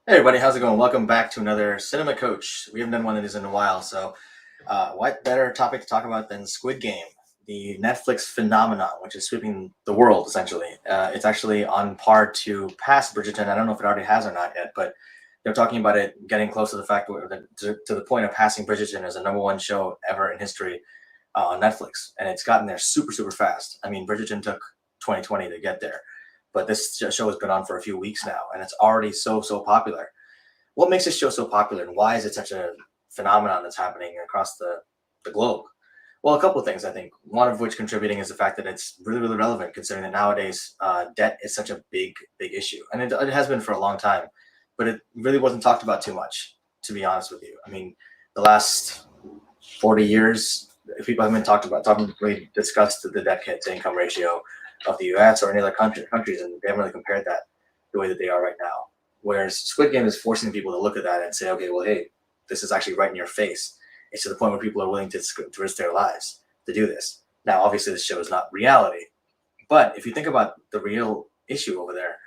Hey everybody, how's it going? Welcome back to another Cinema Coach. We haven't done one of these in a while, so what better topic to talk about than Squid Game, the Netflix phenomenon, which is sweeping the world essentially. It's actually on par to pass Bridgerton. I don't know if it already has or not yet, but they're talking about it getting close to the fact to the point of passing Bridgerton as a number one show ever in history on Netflix, and it's gotten there super super fast. I mean, Bridgerton took 2020 to get there, but this show has been on for a few weeks now, and it's already so popular. What makes this show so popular, and why is it such a phenomenon that's happening across the globe? Well, a couple of things, I think. One of which contributing is the fact that it's really relevant, considering that nowadays debt is such a big issue, and it has been for a long time, but it really wasn't talked about too much, to be honest with you. I mean, the last 40 years, people haven't talking really discussed the debt to income ratio of the U.S. or any other countries, and they haven't really compared that the way that they are right now. Whereas Squid Game is forcing people to look at that and say, okay, well, hey, this is actually right in your face. It's to the point where people are willing to risk their lives to do this. Now, obviously, this show is not reality, but if you think about the real issue over there,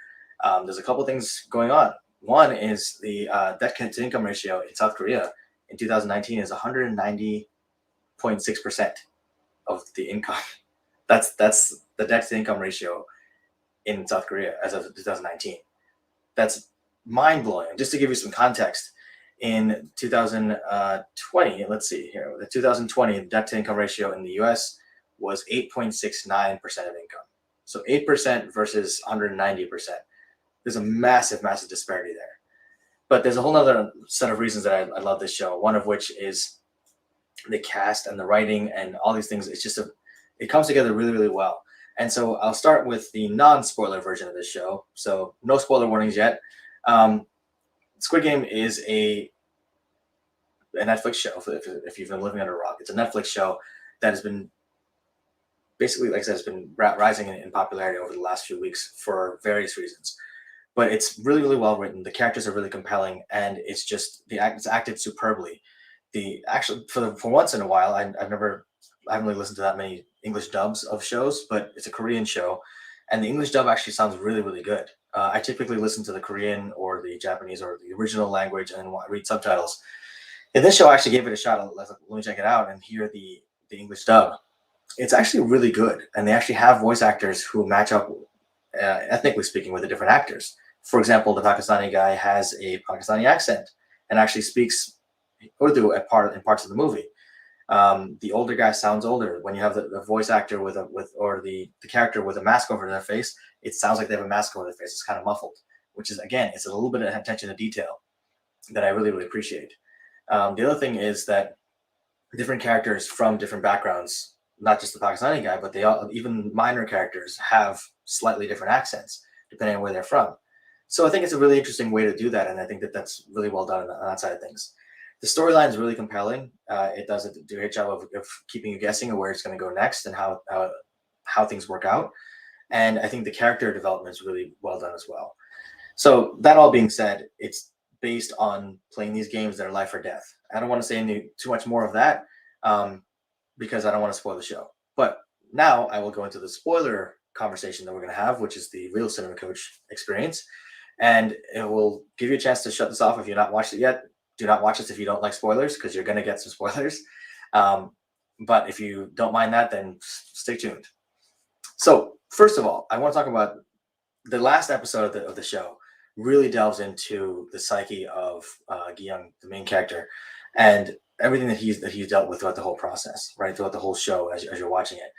there's a couple things going on. One is the debt to income ratio in South Korea in 2019 is 190.6% of the income. That's the debt to income ratio in South Korea as of 2019. That's mind blowing. Just to give you some context, in 2020, let's see here, the 2020 debt to income ratio in the US was 8.69% of income. So 8% versus 190%. There's a massive disparity there. But there's a whole other set of reasons that I love this show. One of which is the cast and the writing and all these things. It comes together really well. And so I'll start with the non-spoiler version of this show. So no spoiler warnings yet. Squid Game is a Netflix show. If you've been living under a rock, it's a Netflix show that has been basically, like I said, it's been rising in popularity over the last few weeks for various reasons. But it's really well written. The characters are really compelling, and it's acted superbly. The actually for once in a while, I haven't really listened to that many English dubs of shows, but it's a Korean show, and the English dub actually sounds really good. I typically listen to the Korean or the Japanese or the original language and read subtitles. And this show, I actually gave it a shot. Let me check it out and hear the English dub. It's actually really good, and they actually have voice actors who match up, ethnically speaking, with the different actors. For example, the Pakistani guy has a Pakistani accent and actually speaks Urdu in parts of the movie. The older guy sounds older. When you have the voice actor or the character with a mask over their face, it sounds like they have a mask over their face. It's kind of muffled, which is, again, it's a little bit of attention to detail that I really appreciate. The other thing is that different characters from different backgrounds, not just the Pakistani guy, but even minor characters have slightly different accents depending on where they're from. So I think it's a really interesting way to do that, and I think that that's really well done on that side of things. The storyline is really compelling. It does do a great job of keeping you guessing of where it's going to go next and how things work out. And I think the character development is really well done as well. So that all being said, it's based on playing these games that are life or death. I don't want to say too much more of that because I don't want to spoil the show. But now I will go into the spoiler conversation that we're going to have, which is the real Cinema Coach experience. And it will give you a chance to shut this off if you've not watched it yet. Do not watch this if you don't like spoilers, because you're going to get some spoilers. But if you don't mind that, then stay tuned. So first of all, I want to talk about the last episode of the show. Really delves into the psyche of Gi-young, the main character, and everything that he's dealt with throughout the whole process, right, throughout the whole show as you're watching it.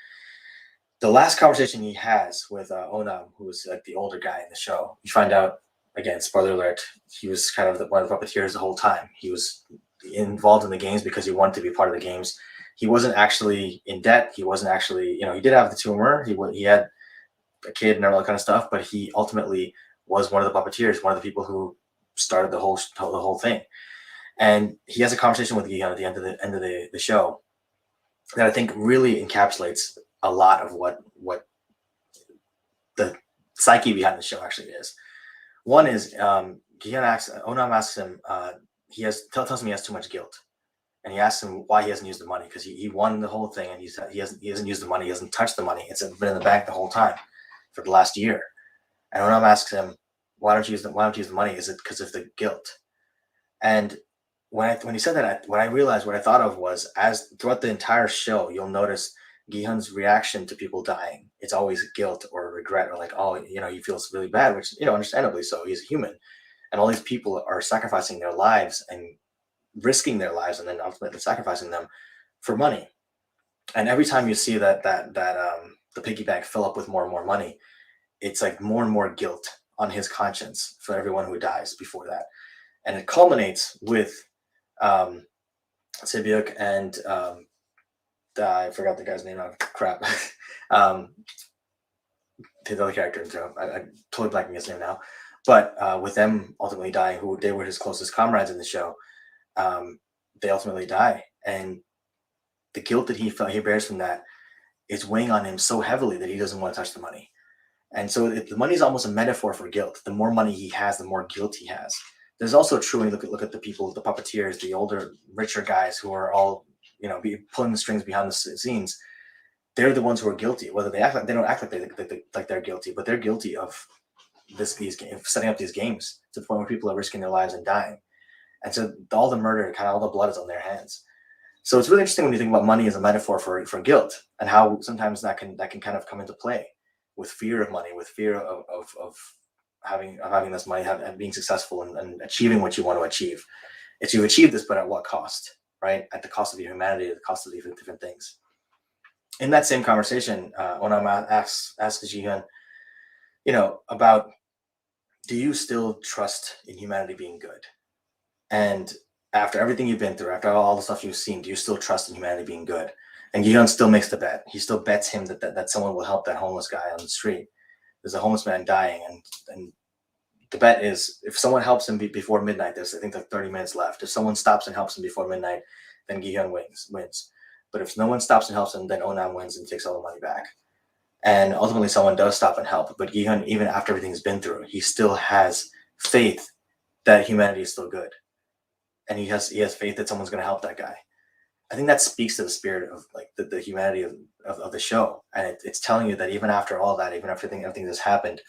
The last conversation he has with Onam, who is like the older guy in the show, you find out, again, spoiler alert, he was kind of one of the puppeteers the whole time. He was involved in the games because he wanted to be part of the games. He wasn't actually in debt. He wasn't actually, he did have the tumor. He had a kid and all that kind of stuff, but he ultimately was one of the puppeteers, one of the people who started the whole thing. And he has a conversation with Gi at the end of the show that I think really encapsulates a lot of what the psyche behind the show actually is. One is Onam asks him, tells him he has too much guilt, and he asks him why he hasn't used the money, because he won the whole thing and he hasn't used the money, he hasn't touched the money. It's been in the bank the whole time for the last year. And Onam asks him, why don't you use the money? Is it because of the guilt? And when he said that, what I realized, what I thought of was, as throughout the entire show, you'll notice Gi-hun's reaction to people dying. It's always guilt or regret, or like, oh, he feels really bad, which, understandably so. He's a human, and all these people are sacrificing their lives and risking their lives, and then ultimately sacrificing them for money. And every time you see that the piggy bank fill up with more and more money, it's like more and more guilt on his conscience for everyone who dies before that. And it culminates with Sibyuk and I forgot the guy's name. Oh, crap. The other character, I'm totally blanking his name now. But with them ultimately dying, who they were his closest comrades in the show, they ultimately die, and the guilt that he bears from that is weighing on him so heavily that he doesn't want to touch the money. And so the money is almost a metaphor for guilt. The more money he has, the more guilt he has. There's also true when you look at the people, the puppeteers, the older, richer guys who are all, pulling the strings behind the scenes. They're the ones who are guilty. Whether they don't act like they're guilty, but they're guilty of these games, setting up these games to the point where people are risking their lives and dying. And so all the murder, kind of all the blood is on their hands. So it's really interesting when you think about money as a metaphor for guilt, and how sometimes that can kind of come into play with fear of money, with fear of having this money, and being successful and achieving what you want to achieve. It's you achieve this, but at what cost, right? At the cost of your humanity, at the cost of different things. In that same conversation, Onam asks Ji-hyun, about, do you still trust in humanity being good? And after everything you've been through, after all the stuff you've seen, do you still trust in humanity being good? And Gi-hyun still makes the bet. He still bets him that someone will help that homeless guy on the street. There's a homeless man dying, and the bet is, if someone helps him before midnight, there's, I think, like 30 minutes left. If someone stops and helps him before midnight, then Gi-hyun wins. But if no one stops and helps him, then Onam wins and takes all the money back. And ultimately, someone does stop and help. But Gi-hyun, even after everything's been through, he still has faith that humanity is still good. And he has faith that someone's going to help that guy. I think that speaks to the spirit of like the humanity of the show. And it's telling you that even after all that, even after everything that's happened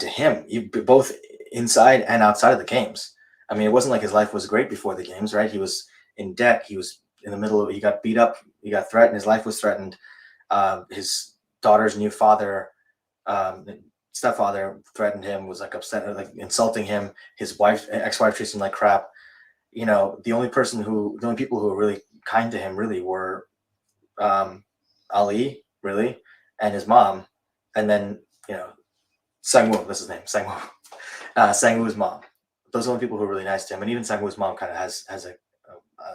to him, both inside and outside of the games. I mean, it wasn't like his life was great before the games, right? He was in debt. He was in the middle of, he got beat up. He got threatened. His life was threatened. His daughter's new father, stepfather, threatened him, was like upset, like insulting him. His ex-wife treats him like crap. The only people who were really kind to him really were Ali, really, and his mom, and then Sang-woo, that's his name, Sang-woo. Sang-woo's mom. Those are the only people who are really nice to him, and even Sang-woo's mom kind of has a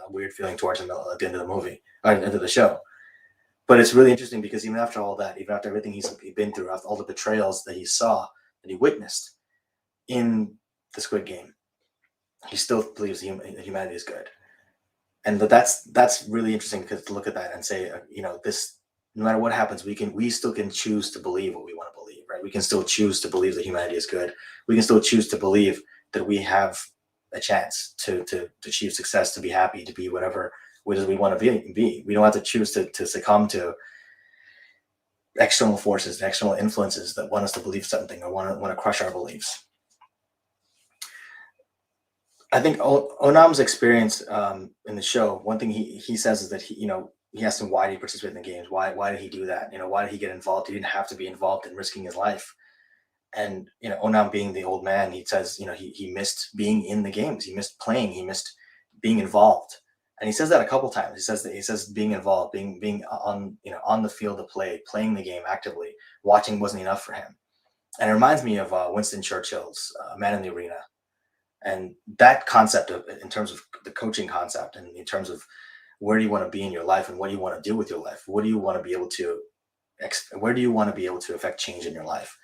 weird feeling towards him at the end of the movie, or end of the show. But it's really interesting because even after all that, even after everything he's been through, after all the betrayals that he saw, that he witnessed in the Squid Game, he still believes humanity is good. And that's really interesting, because to look at that and say, this, no matter what happens, we still can choose to believe what we want to believe, right? We can still choose to believe that humanity is good. We can still choose to believe that we have a chance to achieve success, to be happy, to be whatever it is we want to be. We don't have to choose to succumb to external forces, external influences that want us to believe something or want to crush our beliefs. I think Onam's experience in the show, one thing he says is that he asked him, why did he participate in the games? Why did he do that? Why did he get involved? He didn't have to be involved in risking his life. And Onam, being the old man, he says he missed being in the games. He missed playing. He missed being involved. And he says that a couple times. He says being involved, being on the field of play, playing the game actively, watching wasn't enough for him. And it reminds me of Winston Churchill's Man in the Arena. And that concept in terms of the coaching concept, and in terms of where do you want to be in your life and what do you want to do with your life? What do you want to be able to, where do you want to be able to affect change in your life?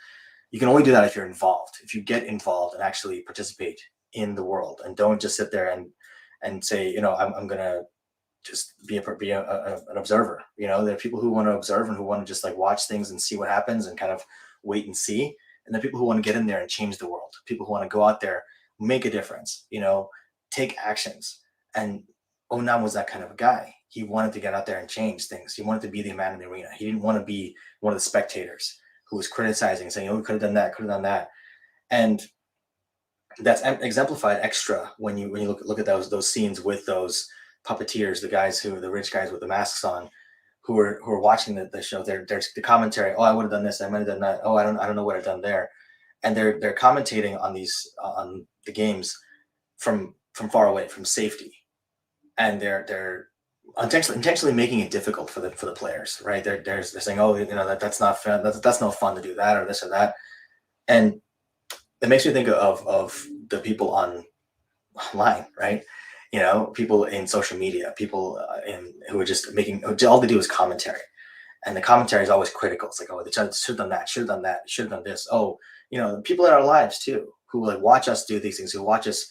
You can only do that if you're involved, if you get involved and actually participate in the world, and don't just sit there and say, I'm going to just be an observer. There are people who want to observe and who want to just like watch things and see what happens and kind of wait and see. And there are people who want to get in there and change the world. People who want to go out there, make a difference, take actions. And Onam was that kind of a guy. He wanted to get out there and change things. He wanted to be the man in the arena. He didn't want to be one of the spectators who was criticizing, saying, we could have done that, And that's exemplified extra when you look at those scenes with those puppeteers, the rich guys with the masks on, who are watching the show. There's the commentary. Oh, I would have done this. I might have done that. Oh, I don't know what I've done there. And they're commentating on the games from far away, from safety, and they're intentionally making it difficult for the players, right? They're saying, oh, that's not fun. That's no fun to do that or this or that, and it makes me think of the people online, right? People in social media, people who are just making, all they do is commentary, and the commentary is always critical. It's like, oh, they should have done that, should have done that, should have done this. Oh, people in our lives too, who like watch us do these things, who watch us,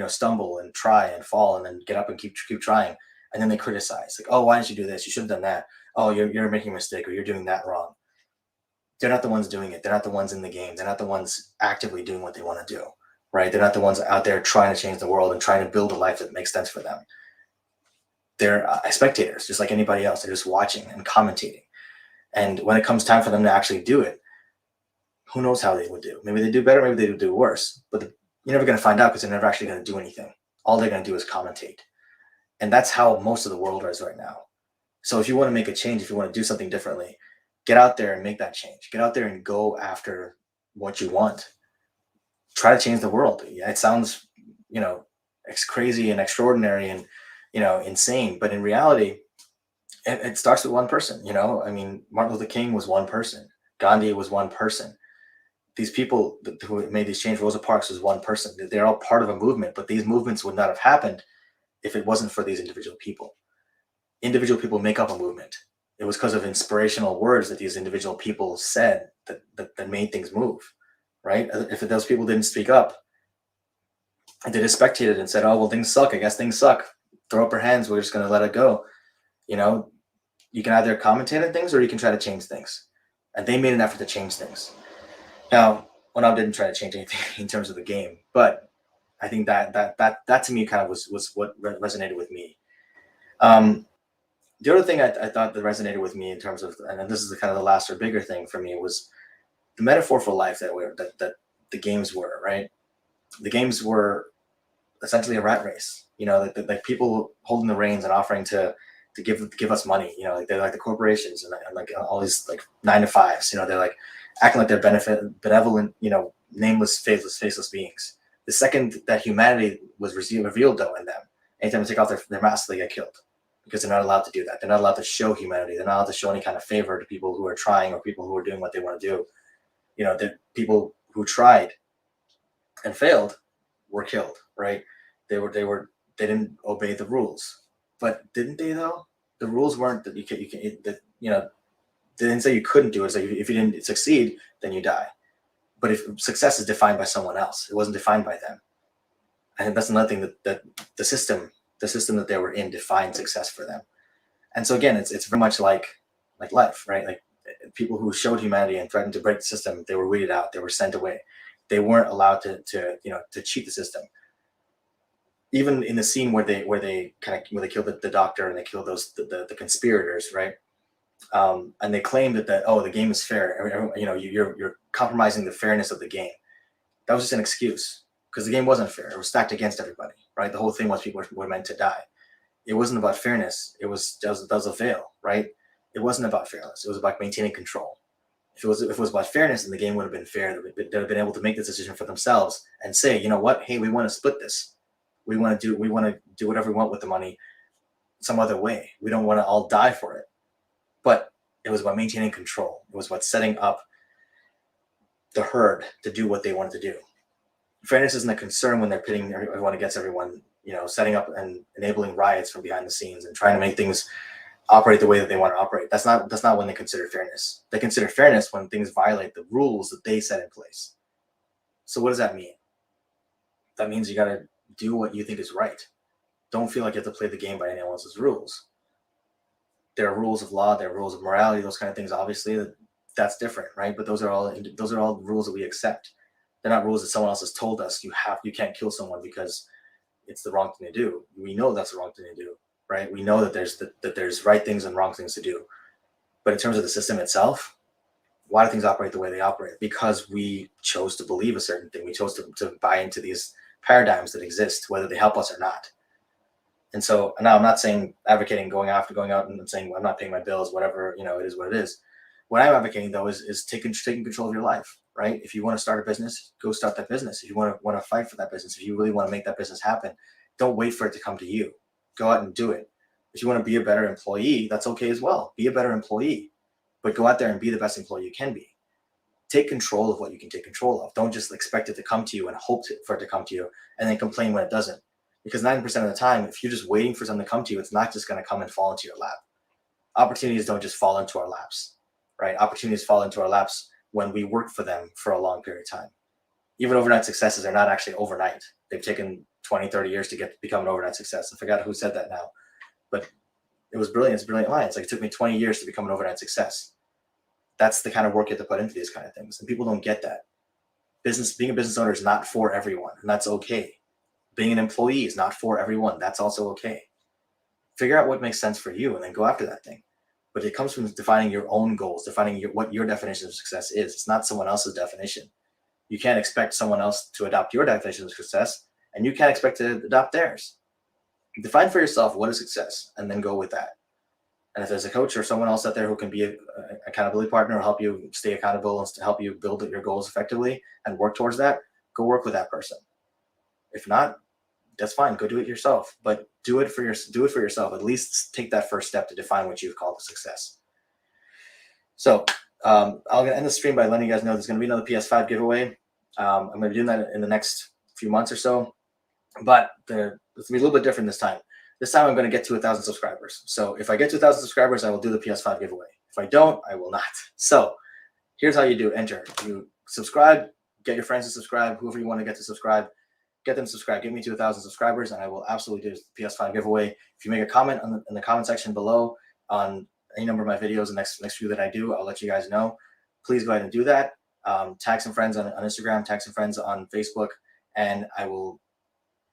stumble and try and fall and then get up and keep trying, and then they criticize, like, oh, why didn't you do this? You should have done that. Oh, you're making a mistake, or you're doing that wrong. They're not the ones doing it. They're not the ones in the game. They're not the ones actively doing what they want to do, right? They're not the ones out there trying to change the world and trying to build a life that makes sense for them. They're spectators, just like anybody else. They're just watching and commentating. And when it comes time for them to actually do it, who knows how they would do? Maybe they do better, maybe they do worse. But you're never going to find out, because they're never actually going to do anything. All they're going to do is commentate. And that's how most of the world is right now. So if you want to make a change, if you want to do something differently, get out there and make that change. Get out there and go after what you want. Try to change the world. Yeah, it sounds, it's crazy and extraordinary and, insane. But in reality, it starts with one person. I mean, Martin Luther King was one person. Gandhi was one person. These people who made these changes, Rosa Parks was one person. They're all part of a movement, but these movements would not have happened if it wasn't for these individual people. Individual people make up a movement. It was because of inspirational words that these individual people said that made things move, right? If those people didn't speak up, they just spectated and said, oh, well, things suck. I guess things suck. Throw up your hands. We're just going to let it go. You can either commentate on things or you can try to change things. And they made an effort to change things. Now, I didn't try to change anything in terms of the game, but I think that to me kind of was what resonated with me. The other thing I thought that resonated with me in terms of, and this is the kind of the last or bigger thing for me, was the metaphor for life that the games were, right? The games were essentially a rat race, like people holding the reins and offering to give us money, like they're like the corporations and like all these like 9-to-5s, they're like acting like they're benevolent, nameless, faceless beings. The second that humanity was revealed though in them, anytime they take off their masks, they get killed, because they're not allowed to do that. They're not allowed to show humanity. They're not allowed to show any kind of favor to people who are trying or people who are doing what they want to do. The people who tried and failed were killed, right? They didn't obey the rules. But didn't they though? The rules weren't that you can they didn't say you couldn't do it. So if you didn't succeed, then you die. But if success is defined by someone else, it wasn't defined by them. I think that's another thing that the system that they were in defined success for them. And so again, it's very much like life, right? Like people who showed humanity and threatened to break the system, they were weeded out. They were sent away. They weren't allowed to cheat the system. Even in the scene where they kill the doctor and they kill the conspirators, right? And they claim that the game is fair. You're compromising the fairness of the game. That was just an excuse, because the game wasn't fair. It was stacked against everybody, right? The whole thing was people were meant to die. It wasn't about fairness. It was a veil, right? It wasn't about fairness. It was about maintaining control. If it was about fairness, then the game would have been fair. They'd have been able to make this decision for themselves and say, you know what? Hey, we want to split this. We want to do whatever we want with the money some other way. We don't want to all die for it. But it was about maintaining control. It was about setting up the herd to do what they wanted to do. Fairness isn't a concern when they're pitting everyone against everyone, setting up and enabling riots from behind the scenes and trying to make things operate the way that they want to operate. That's not when they consider fairness. They consider fairness when things violate the rules that they set in place. So what does that mean? That means you got to do what you think is right. Don't feel like you have to play the game by anyone else's rules. There are rules of law, there are rules of morality, those kind of things. Obviously, that's different, right? But those are all rules that we accept. They're not rules that someone else has told us you can't kill someone because it's the wrong thing to do. We know that's the wrong thing to do, right? We know that there's right things and wrong things to do. But in terms of the system itself, Why do things operate the way they operate? Because we chose to believe a certain thing. We chose to buy into these paradigms that exist, whether they help us or not. And so now I'm not saying advocating going out and saying, well, I'm not paying my bills, whatever, it is what it is. What I'm advocating though is taking control of your life, right? If you want to start a business, go start that business. If you want to fight for that business, if you really want to make that business happen, don't wait for it to come to you. Go out and do it. If you want to be a better employee, that's okay as well. Be a better employee, but go out there and be the best employee you can be. Take control of what you can take control of. Don't just expect it to come to you and hope for it to come to you and then complain when it doesn't. Because 90% of the time, if you're just waiting for something to come to you, it's not just going to come and fall into your lap. Opportunities don't just fall into our laps, right? Opportunities fall into our laps when we work for them for a long period of time. Even overnight successes are not actually overnight. They've taken 20, 30 years to become an overnight success. I forgot who said that now, but it was brilliant. It's a brilliant line. It's like it took me 20 years to become an overnight success. That's the kind of work you have to put into these kind of things. And people don't get that. Being a business owner is not for everyone, and that's okay. Being an employee is not for everyone. That's also okay. Figure out what makes sense for you and then go after that thing. But it comes from defining your own goals, defining what your definition of success is. It's not someone else's definition. You can't expect someone else to adopt your definition of success, and you can't expect to adopt theirs. Define for yourself what is success, and then go with that. And if there's a coach or someone else out there who can be an accountability partner or help you stay accountable and to help you build your goals effectively and work towards that, go work with that person. If not, that's fine. Go do it yourself, but do it for yourself. At least take that first step to define what you've called a success. So I'm going to end the stream by letting you guys know there's going to be another PS5 giveaway. I'm going to be doing that in the next few months or so, but it's going to be a little bit different this time. This time I'm going to get to 1,000 subscribers. So if I get to 1,000 subscribers, I will do the PS5 giveaway. If I don't, I will not. So here's how you do. Enter. You subscribe, get your friends to subscribe, whoever you want to get to subscribe. Get them subscribed. Get me to 1,000 subscribers, and I will absolutely do the PS5 giveaway. If you make a comment in the comment section below on any number of my videos, the next few that I do, I'll let you guys know. Please go ahead and do that. Tag some friends on Instagram, tag some friends on Facebook, and I will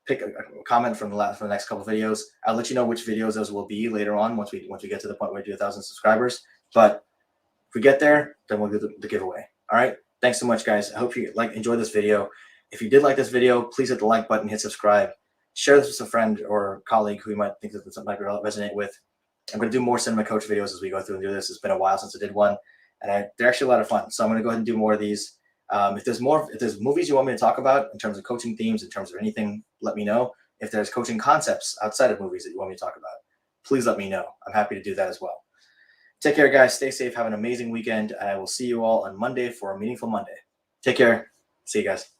pick a comment from the next couple of videos. I'll let you know which videos those will be later on once we get to the point where we do 1,000 subscribers. But if we get there, then we'll do the giveaway. All right. Thanks so much, guys. I hope you enjoyed this video. If you did like this video, please hit the like button, hit subscribe, share this with a friend or colleague who you might think that something might resonate with. I'm going to do more cinema coach videos as we go through and do this. It's been a while since I did one, and they're actually a lot of fun. So I'm going to go ahead and do more of these. If there's movies you want me to talk about in terms of coaching themes, in terms of anything, let me know. If there's coaching concepts outside of movies that you want me to talk about, please let me know. I'm happy to do that as well. Take care, guys. Stay safe. Have an amazing weekend, and I will see you all on Monday for a meaningful Monday. Take care. See you guys.